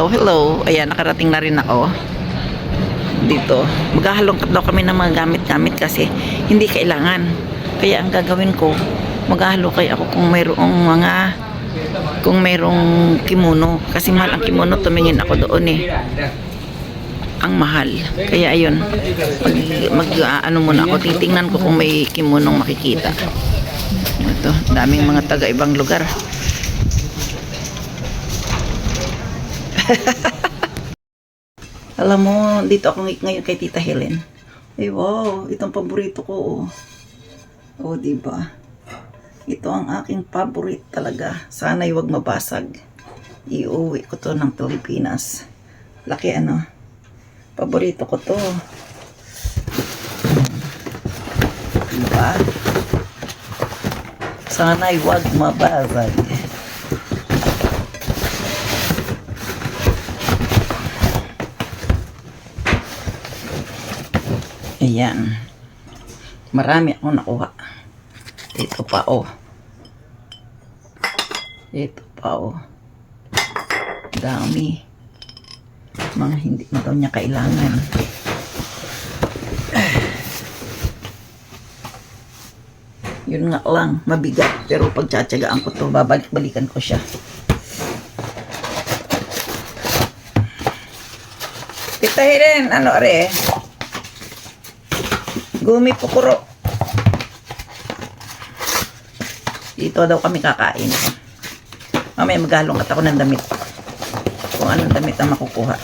Hello, hello. Ayan, nakarating na rin ako dito. Maghahalongkat daw kami ng mga gamit-gamit kasi hindi kailangan. Kaya ang gagawin ko, maghahalokay ako kung mayroong kimono. Kasi mahal ang kimono, tumingin ako doon eh. Ang mahal. Kaya ayun, ano muna ako, titingnan ko kung may kimonong makikita. Ito, daming mga taga ibang lugar. Alam mo, dito ako ngayon kay Tita Helen. Ay wow, itong paborito ko. Oh, diba? Ito ang aking paborito talaga. Sana'y wag mabasag. Iuwi ko to ng Pilipinas. Laki ano. Paborito ko to. Diba? Sana'y wag mabasag. Ayan. Marami akong nakuha. Ito pa oh. Ito pa oh. Dami. Mga hindi na daw niya kailangan. Yun nga lang, mabigat. Pero pagtsatsagaan ko to, babalik-balikan ko siya. Tita Helen, ano are? Gumi pukuro. Dito daw kami kakain. Mamaya maghalong at ako ng damit. Kung anong damit ang makukuha.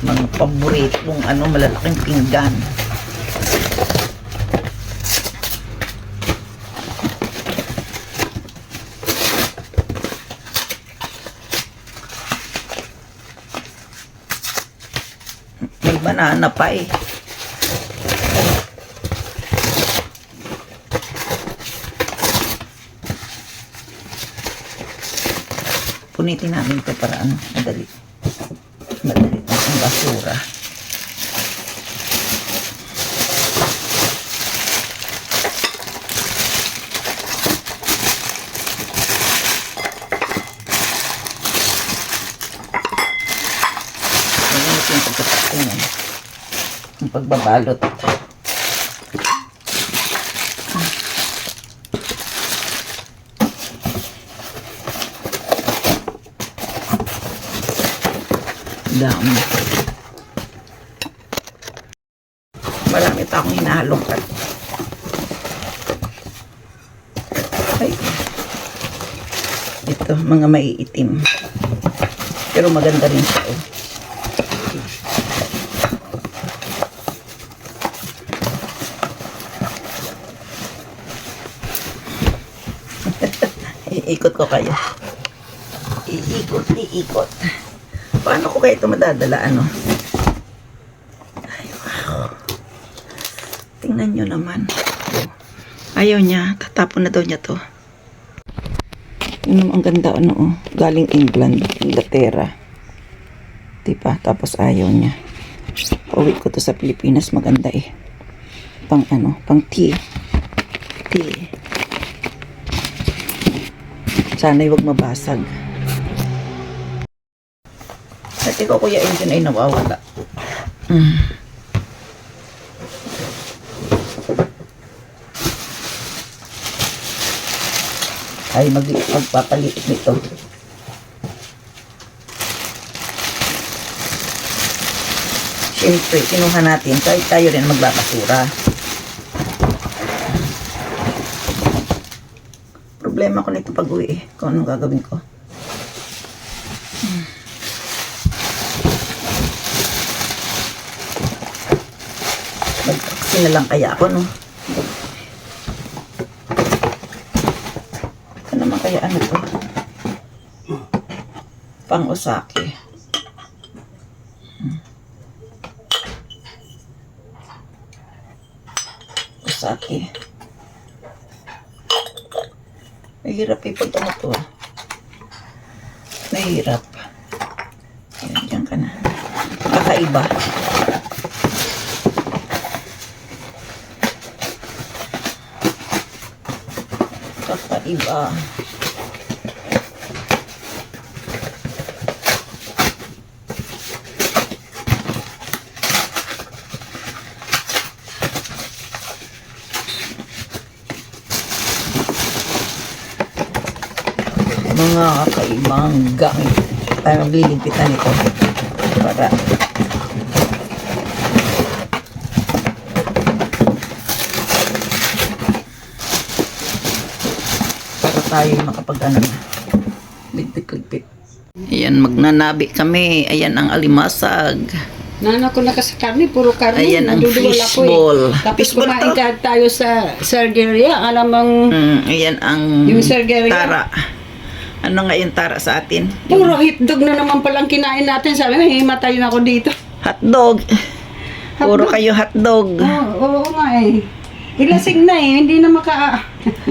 Mga paboritong malalaking pinggan. May banana pa eh. Punitin namin ito para madali. Madali ang basura. Ang pagbabalot. Dami. Marami pa akong hinahalongkat. Ay. Ito, mga maiitim. Pero maganda rin siya oh. Iikot ko kayo. Iikot. Paano ko kayo ito madadala, ano? Ay, wow. Tingnan nyo naman. Ayaw niya. Tatapon na daw niya to. Tingnan mo, ang ganda, oh. Galing England, Inglaterra. Diba? Tapos ayaw niya. Pauwi ko to sa Pilipinas. Maganda eh. Pang tea. Sana'y wag mabasag. At ikaw, Kuya Engine, ay nawawala. Ay, magpapaliit nito. Siyempre, kinuha natin. Kahit tayo rin magbabasura. Problema ko nito pag-uwi eh. Kung anong gagawin ko. Mag-taxi na lang kaya ako, no? Ano naman kaya to? Pang-Osaki. Osaki. Mahirap eh pag tumuto. Mahirap. Ayan, dyan ka na. kakaiba. Kakaiba. Mga kakaibang gamit. Tayo magliligpitan ito para tayo makapag-ano na ligpit-ligpit. Ayan, magnanabi kami. Ayan ang alimasag. Nana ko na kasi karne, puro karne. Ayan ang Naduduwal ako fishball. Tapos Fishball kumain to? ka tayo sa Sergeria. Alam mong Ayan ang yung Sergeria. tara. Ano nga yung tara sa atin? Puro hotdog na naman palang kinain natin. Sabi mo, himatay na ako dito. Hotdog. Puro Hotdog. kayo hotdog. Oo nga eh. Ilasing na eh. Hindi na maka...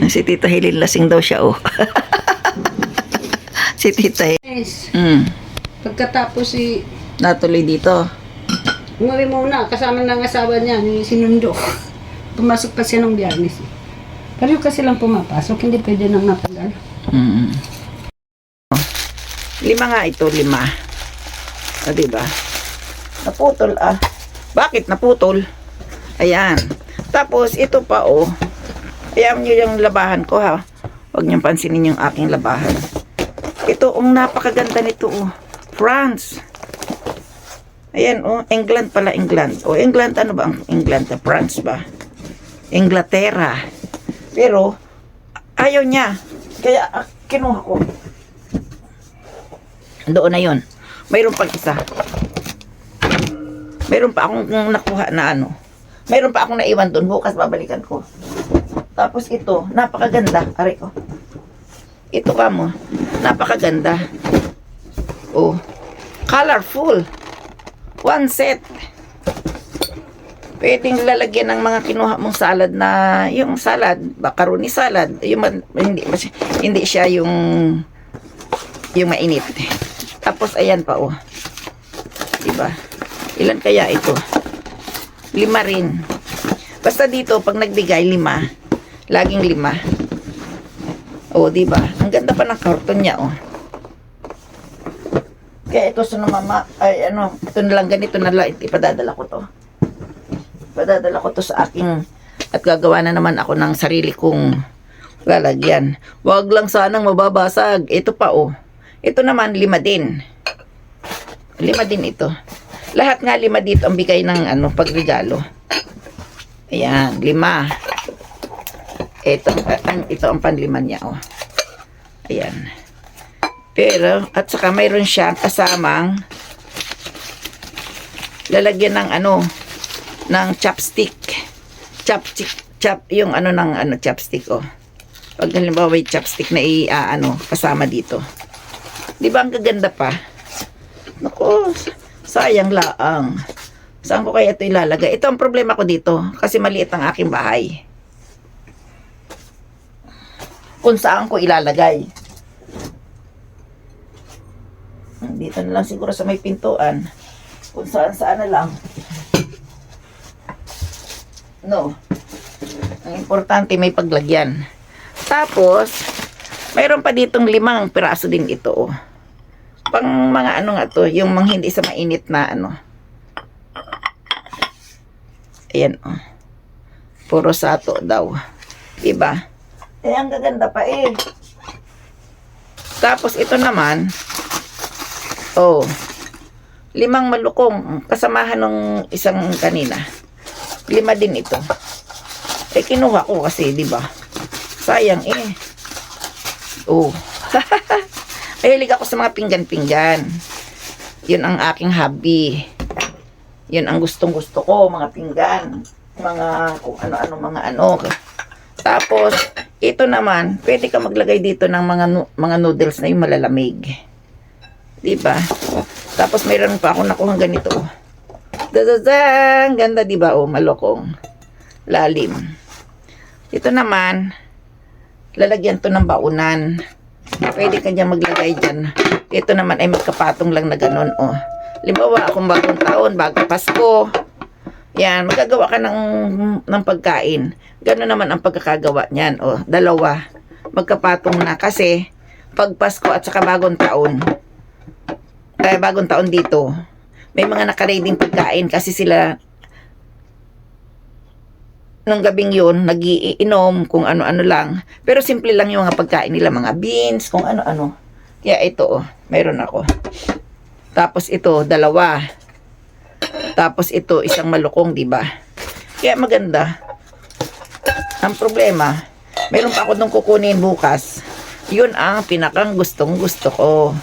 Si Tita Helen lasing daw siya, oh. Si Tita Helen. Yes. Mm. Pagkatapos Natuloy dito. umuwi muna. Kasama ng asawa niya, ni sinundo. Pumasok pa siya ng Biyernes. Pero kasi lang pumapasok, hindi pwede nang napagal. Mm. 5 nga ito, 5. O, diba? Naputol, ah. Bakit naputol? Ayan. Tapos, ito pa, oh. Ayan nyo yung labahan ko, ha. Huwag nyo pansinin yung aking labahan. Ito, napakaganda nito, oh. France. Ayan, oh. England pala, England. O, England, ano ba ang England? France ba? Inglaterra. Pero, ayaw niya. Kaya, kinuha ko. Doon na yun. Mayroon pang isa. Mayroon pa akong nakuha na ano. Mayroon pa akong naiwan doon. Bukas babalikan ko. Tapos ito, napakaganda. Aray ko. Ito ka mo. Napakaganda. Oh. Colorful. 1 set. Pwedeng lalagyan ng mga kinuha mong salad na, yung salad, macaroni salad. Yung, hindi siya yung mainit. Tapos, ayan pa, oh. Diba? Ilan kaya ito? 5 rin. Basta dito, pag nagbigay, 5. Laging 5. Oh, diba? Ang ganda pa ng karton niya, oh. Kaya ito, mama, ay, ano, ito na lang, ganito na lang, ipadadala ko to. Ipadadala ko to sa aking, at gagawa na naman ako ng sarili kong lalagyan. Wag lang sanang mababasag. Ito pa, oh. Ito naman, 5 din. 5 din ito. Lahat nga 5 dito ang bigay ng ano, pagregalo. Ayan, 5. Ito ang panlima niya, oh. Ayan. Pero, at saka mayroon siyang kasamang lalagyan ng ano, ng chopstick. Yung ano ng ano, chopstick, oh. Pag halimbawa may chopstick na kasama dito. Di ba ang gaganda pa? Naku, sayang laang. Saan ko kaya ito ilalagay? Ito ang problema ko dito. Kasi maliit ang aking bahay. Kung saan ko ilalagay. Dito na lang siguro sa may pintuan. Kung saan na lang. No. Ang importante may paglagyan. Tapos, mayroon pa ditong 5 piraso din ito, oh. Pang mga ano nga to, yung mga hindi sa mainit na ano. Ayan, oh. Puro sato daw. Diba? Eh, ang gaganda pa eh. Tapos ito naman, oh, 5 malukong. Kasamahan ng isang kanina. 5 din ito. Eh, kinuha ko kasi, diba? Sayang eh. Oh. Mahilig ako sa mga pinggan-pinggan. Yun ang aking hobby. Yun ang gustong-gusto ko, mga pinggan. Mga kung ano-ano, mga ano. Tapos, ito naman, pwede ka maglagay dito ng mga noodles na yung malalamig. Diba? Tapos, mayroon pa ako nakuha ganito. Dazazang! Ganda, diba? Oh, malokong. Lalim. Ito naman, lalagyan to ng baunan. Pwede ka dyan maglagay dyan. Ito naman ay magkapatong lang na ganun, oh. Limbawa, kung bagong taon, bagong Pasko, yan, magagawa ka ng pagkain. Gano'n naman ang pagkakagawa niyan. O, dalawa. Magkapatong na kasi pag Pasko at saka bagong taon, bagong taon dito, may mga nakareading pagkain kasi sila nung gabing yun, nagiinom kung ano-ano lang. Pero simple lang yung mga pagkain nila, mga beans, kung ano-ano. Kaya ito, oh, mayroon ako. Tapos ito, dalawa. Tapos ito, isang malukong, di ba? Kaya maganda. Ang problema, mayroon pa ako nung kukunin bukas. Yun ang pinakang gustong gusto ko.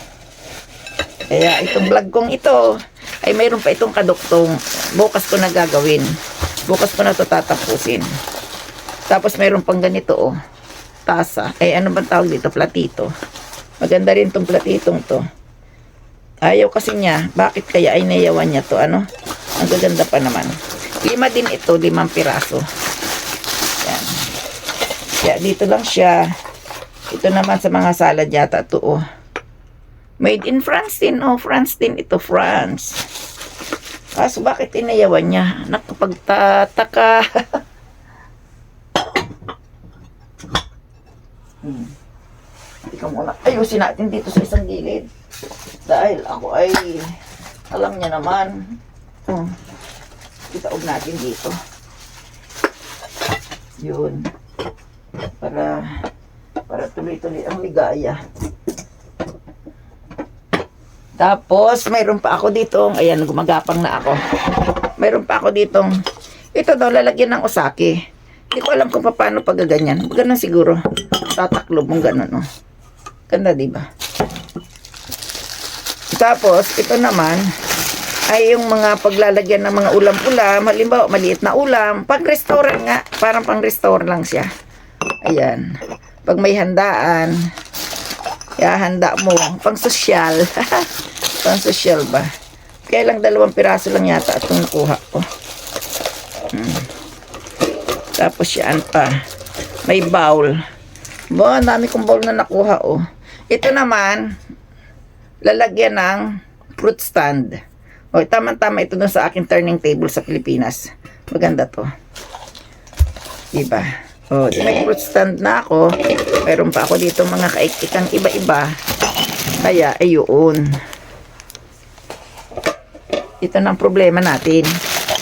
Kaya itong vlog kong ito, ay mayroon pa itong kaduktong. Bukas ko na gagawin. Bukas ko na ito tatapusin. Tapos mayroon pang ganito, oh. Tasa. Ay, ano bang tawag dito? Platito. Maganda rin itong platitong to. Ayaw kasi niya. Bakit kaya ay nayawan niya to? Ano? Ang gaganda pa naman. 5 din ito. 5 piraso. Yan. Kaya dito lang siya. Ito naman sa mga salad yata to, oh. Made in France din, oh. France din ito. France. Kaso bakit inayawan niya? Nakapagtataka. Ikaw muna. Ayusin natin dito sa isang gilid. Dahil ako ay, alam niya naman. Itaog natin dito. Yun. Para tuloy-tuloy ang ligaya. Tapos, mayroon pa ako dito. Ayan, gumagapang na ako. Mayroon pa ako dito. Ito daw, lalagyan ng osake. Hindi ko alam kung paano pagaganyan. Ganun siguro. Tataklob mong ganun, oh. Ganda, diba? Tapos, ito naman, ay yung mga paglalagyan ng mga ulam-ulam. Halimbawa, maliit na ulam. Pang-restaurant nga. Parang pang-restaurant lang siya. Ayan. Pag may handaan, handa mo. Pang-sosyal. Pang-sosyal ba? Kaya lang 2 piraso lang yata itong nakuha ko. Tapos yan pa. May bowl. Ba, dami kong bowl na nakuha, oh. Ito naman, lalagyan ng fruit stand. O, tama-tama ito dun sa aking turning table sa Pilipinas. Maganda to. Diba? O, may fruit stand na ako. Mayroon pa ako dito mga kaikikang iba-iba. Kaya, ayun. Ito na ang problema natin.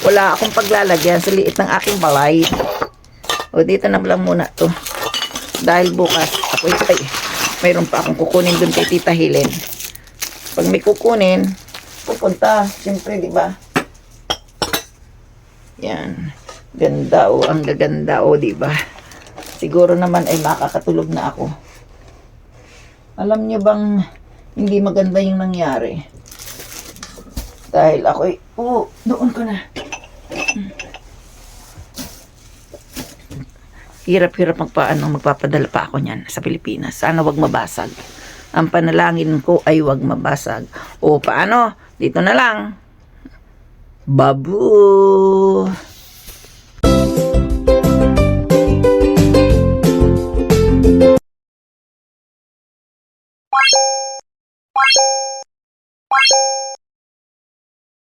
Wala akong paglalagyan sa liit ng aking balay. O, dito na lang muna to. Dahil bukas, ako ay mayroon pa akong kukunin dun kay Tita Helen. Pag may kukunin, pupunta. Siyempre, di ba? Yan. Ganda, oh. Ang gaganda, oh, di ba? Siguro naman ay makakatulog na ako. Alam niyo bang hindi maganda yung nangyari? Dahil ako ay, doon ko na. Hirap-hirap magpapadala pa ako niyan sa Pilipinas. Sana wag mabasag. Ang panalangin ko ay wag mabasag. O paano? Dito na lang. Babu!